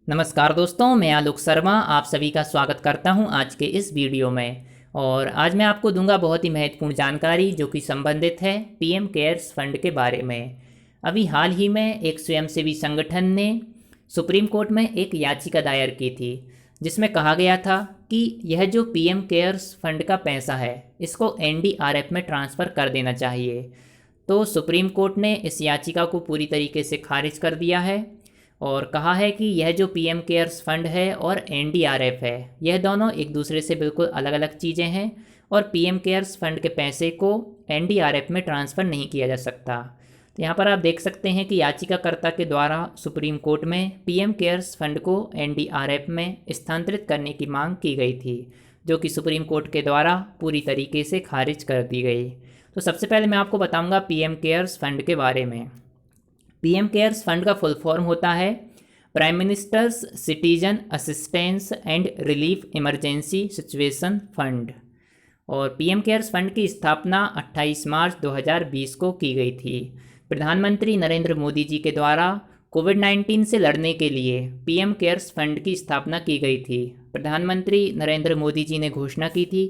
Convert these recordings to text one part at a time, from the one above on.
नमस्कार दोस्तों, मैं आलोक शर्मा आप सभी का स्वागत करता हूं आज के इस वीडियो में। और आज मैं आपको दूंगा बहुत ही महत्वपूर्ण जानकारी जो कि संबंधित है पीएम केयर्स फंड के बारे में। अभी हाल ही में एक स्वयंसेवी संगठन ने सुप्रीम कोर्ट में एक याचिका दायर की थी जिसमें कहा गया था कि यह जो पीएम केयर्स फंड का पैसा है इसको एनडीआरएफ में ट्रांसफ़र कर देना चाहिए। तो सुप्रीम कोर्ट ने इस याचिका को पूरी तरीके से खारिज कर दिया है और कहा है कि यह जो पीएम केयर्स फंड है और एनडीआरएफ है यह दोनों एक दूसरे से बिल्कुल अलग अलग चीज़ें हैं और पीएम केयर्स फंड के पैसे को एनडीआरएफ में ट्रांसफ़र नहीं किया जा सकता। तो यहाँ पर आप देख सकते हैं कि याचिकाकर्ता के द्वारा सुप्रीम कोर्ट में पीएम केयर्स फंड को एनडीआरएफ में स्थानांतरित करने की मांग की गई थी जो कि सुप्रीम कोर्ट के द्वारा पूरी तरीके से खारिज कर दी गई। तो सबसे पहले मैं आपको बताऊंगा पीएम केयर्स फंड के बारे में। पीएम केयर्स फंड का फुल फॉर्म होता है prime ministers citizen assistance and relief emergency situation fund. और पीएम केयर्स फंड की स्थापना 28 मार्च 2020 को की गई थी। प्रधानमंत्री नरेंद्र मोदी जी के द्वारा कोविड-19 से लड़ने के लिए पीएम केयर्स फंड की स्थापना की गई थी। प्रधानमंत्री नरेंद्र मोदी जी ने घोषणा की थी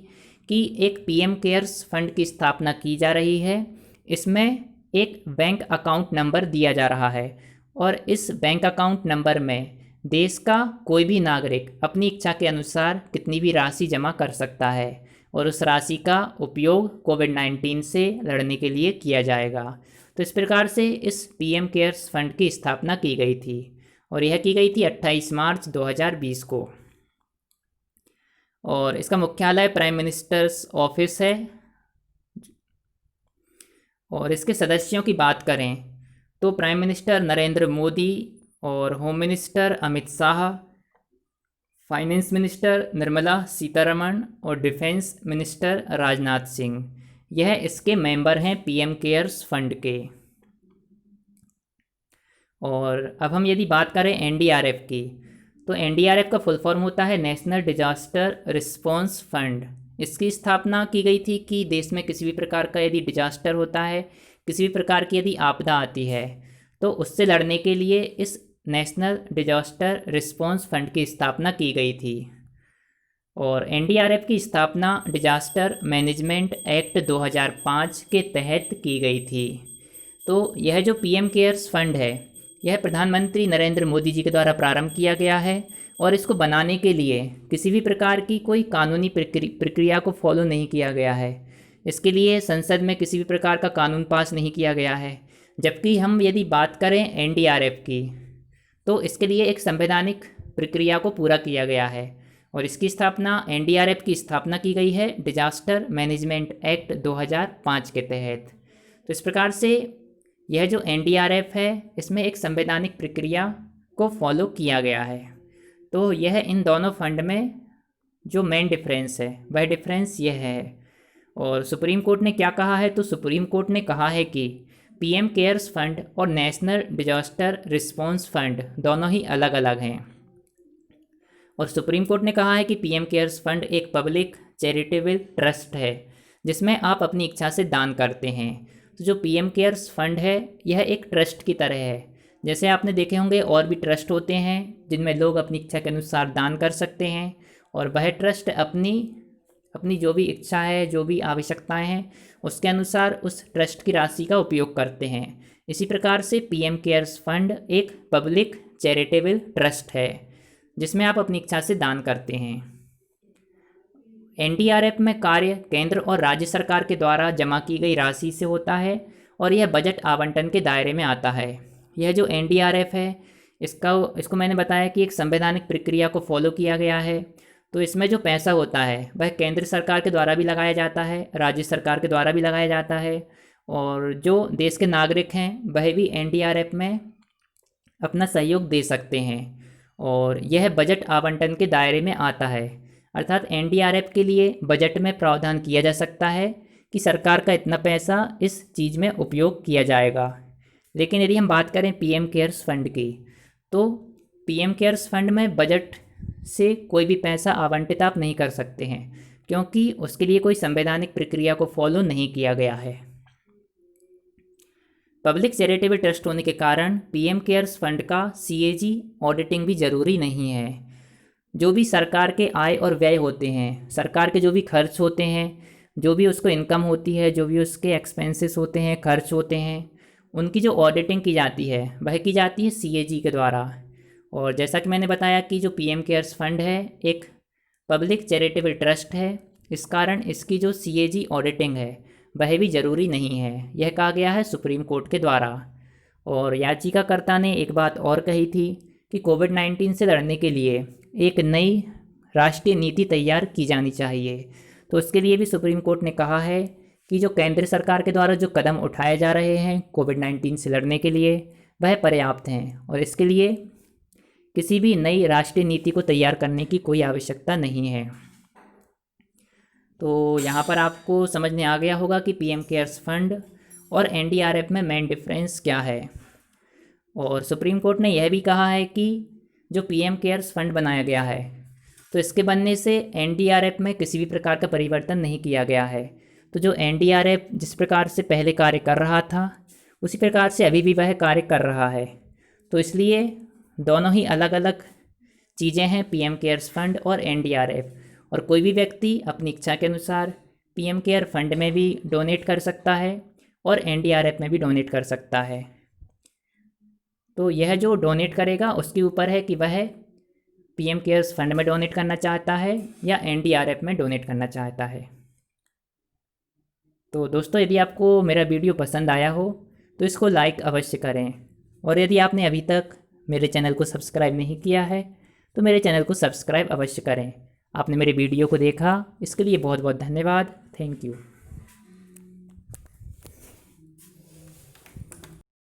कि एक पीएम केयर्स फंड की स्थापना की जा रही है। इसमें एक बैंक अकाउंट नंबर दिया जा रहा है और इस बैंक अकाउंट नंबर में देश का कोई भी नागरिक अपनी इच्छा के अनुसार कितनी भी राशि जमा कर सकता है और उस राशि का उपयोग कोविड-19 से लड़ने के लिए किया जाएगा। तो इस प्रकार से इस पीएम केयर्स फंड की स्थापना की गई थी और यह की गई थी 28 मार्च 2020 को। और इसका मुख्यालय प्राइम मिनिस्टर्स ऑफिस है। और इसके सदस्यों की बात करें तो प्राइम मिनिस्टर नरेंद्र मोदी और home minister Amit Shah, finance minister Nirmala Sitharaman और डिफेंस मिनिस्टर राजनाथ सिंह यह इसके मेंबर हैं पीएम केयर्स फंड के। और अब हम यदि बात करें एनडीआरएफ की तो एनडीआरएफ का फुल फॉर्म होता है नेशनल डिजास्टर रिस्पांस फंड। इसकी स्थापना की गई थी कि देश में किसी भी प्रकार का यदि डिजास्टर होता है, किसी भी प्रकार की यदि आपदा आती है तो उससे लड़ने के लिए इस नेशनल डिजास्टर रिस्पांस फंड की स्थापना की गई थी। और एनडीआरएफ की स्थापना डिजास्टर मैनेजमेंट एक्ट 2005 के तहत की गई थी। तो यह जो पीएम केयर्स फंड है यह प्रधानमंत्री नरेंद्र मोदी जी के द्वारा प्रारंभ किया गया है और इसको बनाने के लिए किसी भी प्रकार की कोई कानूनी प्रक्रिया को फॉलो नहीं किया गया है। इसके लिए संसद में किसी भी प्रकार का कानून पास नहीं किया गया है। जबकि हम यदि बात करें एनडीआरएफ की तो इसके लिए एक संवैधानिक प्रक्रिया को पूरा किया गया है और इसकी स्थापना एनडीआरएफ की स्थापना की गई है डिजास्टर मैनेजमेंट एक्ट 2005 के तहत। तो इस प्रकार से यह जो एनडीआरएफ है इसमें एक संवैधानिक प्रक्रिया को फॉलो किया गया है। तो यह इन दोनों फंड में जो मेन डिफरेंस है वह डिफरेंस यह है। और सुप्रीम कोर्ट ने क्या कहा है तो सुप्रीम कोर्ट ने कहा है कि पीएम केयर्स फंड और नेशनल डिजास्टर रिस्पांस फंड दोनों ही अलग अलग हैं। और सुप्रीम कोर्ट ने कहा है कि पीएम केयर्स फंड एक पब्लिक चैरिटेबल ट्रस्ट है जिसमें आप अपनी इच्छा से दान करते हैं। तो जो पीएम केयर्स फंड है यह एक ट्रस्ट की तरह है। जैसे आपने देखे होंगे और भी ट्रस्ट होते हैं जिनमें लोग अपनी इच्छा के अनुसार दान कर सकते हैं और वह ट्रस्ट अपनी जो भी इच्छा है, जो भी आवश्यकताएं हैं उसके अनुसार उस ट्रस्ट की राशि का उपयोग करते हैं। इसी प्रकार से पीएम केयर्स फंड एक पब्लिक चैरिटेबल ट्रस्ट है जिसमें आप अपनी इच्छा से दान करते हैं। एनडीआरएफ में कार्य केंद्र और राज्य सरकार के द्वारा जमा की गई राशि से होता है और यह बजट आवंटन के दायरे में आता है। यह जो एनडीआरएफ है इसको मैंने बताया कि एक संवैधानिक प्रक्रिया को फॉलो किया गया है। तो इसमें जो पैसा होता है वह केंद्र सरकार के द्वारा भी लगाया जाता है, राज्य सरकार के द्वारा भी लगाया जाता है और जो देश के नागरिक हैं वह भी एनडीआरएफ में अपना सहयोग दे सकते हैं और यह बजट आवंटन के दायरे में आता है। अर्थात एनडीआरएफ के लिए बजट में प्रावधान किया जा सकता है कि सरकार का इतना पैसा इस चीज़ में उपयोग किया जाएगा। लेकिन यदि हम बात करें पीएम केयर्स फंड की तो पीएम केयर्स फंड में बजट से कोई भी पैसा आवंटित आप नहीं कर सकते हैं क्योंकि उसके लिए कोई संवैधानिक प्रक्रिया को फॉलो नहीं किया गया है। पब्लिक चैरिटेबल ट्रस्ट होने के कारण पीएम केयर्स फंड का सीएजी ऑडिटिंग भी ज़रूरी नहीं है। जो भी सरकार के आय और व्यय होते हैं, सरकार के जो भी खर्च होते हैं, जो भी उसको इनकम होती है, जो भी उसके एक्सपेंसेस होते हैं, खर्च होते हैं, उनकी जो ऑडिटिंग की जाती है वह की जाती है सीएजी के द्वारा। और जैसा कि मैंने बताया कि जो पीएम केयर्स फंड है एक पब्लिक चैरिटेबल ट्रस्ट है, इस कारण इसकी जो सीएजी ऑडिटिंग है वह भी ज़रूरी नहीं है, यह कहा गया है सुप्रीम कोर्ट के द्वारा। और याचिकाकर्ता ने एक बात और कही थी कि कोविड-19 से लड़ने के लिए एक नई राष्ट्रीय नीति तैयार की जानी चाहिए। तो उसके लिए भी सुप्रीम कोर्ट ने कहा है कि जो केंद्र सरकार के द्वारा जो कदम उठाए जा रहे हैं कोविड-19 से लड़ने के लिए वह पर्याप्त हैं और इसके लिए किसी भी नई राष्ट्रीय नीति को तैयार करने की कोई आवश्यकता नहीं है। तो यहाँ पर आपको समझ में आ गया होगा कि पीएम केयर्स फंड और एनडीआरएफ में मेन डिफरेंस क्या है। और सुप्रीम कोर्ट ने यह भी कहा है कि जो पीएम केयर्स फंड बनाया गया है तो इसके बनने से एनडीआरएफ में किसी भी प्रकार का परिवर्तन नहीं किया गया है। तो जो एनडीआरएफ जिस प्रकार से पहले कार्य कर रहा था उसी प्रकार से अभी भी वह कार्य कर रहा है। तो इसलिए दोनों ही अलग अलग चीज़ें हैं, पीएम केयर्स फंड और एनडीआरएफ। और कोई भी व्यक्ति अपनी इच्छा के अनुसार पीएम केयर फंड में भी डोनेट कर सकता है और एनडीआरएफ में भी डोनेट कर सकता है। तो यह जो डोनेट करेगा उसके ऊपर है कि वह पीएम केयर्स फंड में डोनेट करना चाहता है या एनडीआरएफ में डोनेट करना चाहता है। तो दोस्तों, यदि आपको मेरा वीडियो पसंद आया हो तो इसको लाइक अवश्य करें और यदि आपने अभी तक मेरे चैनल को सब्सक्राइब नहीं किया है तो मेरे चैनल को सब्सक्राइब अवश्य करें। आपने मेरे वीडियो को देखा इसके लिए बहुत बहुत धन्यवाद। Thank you.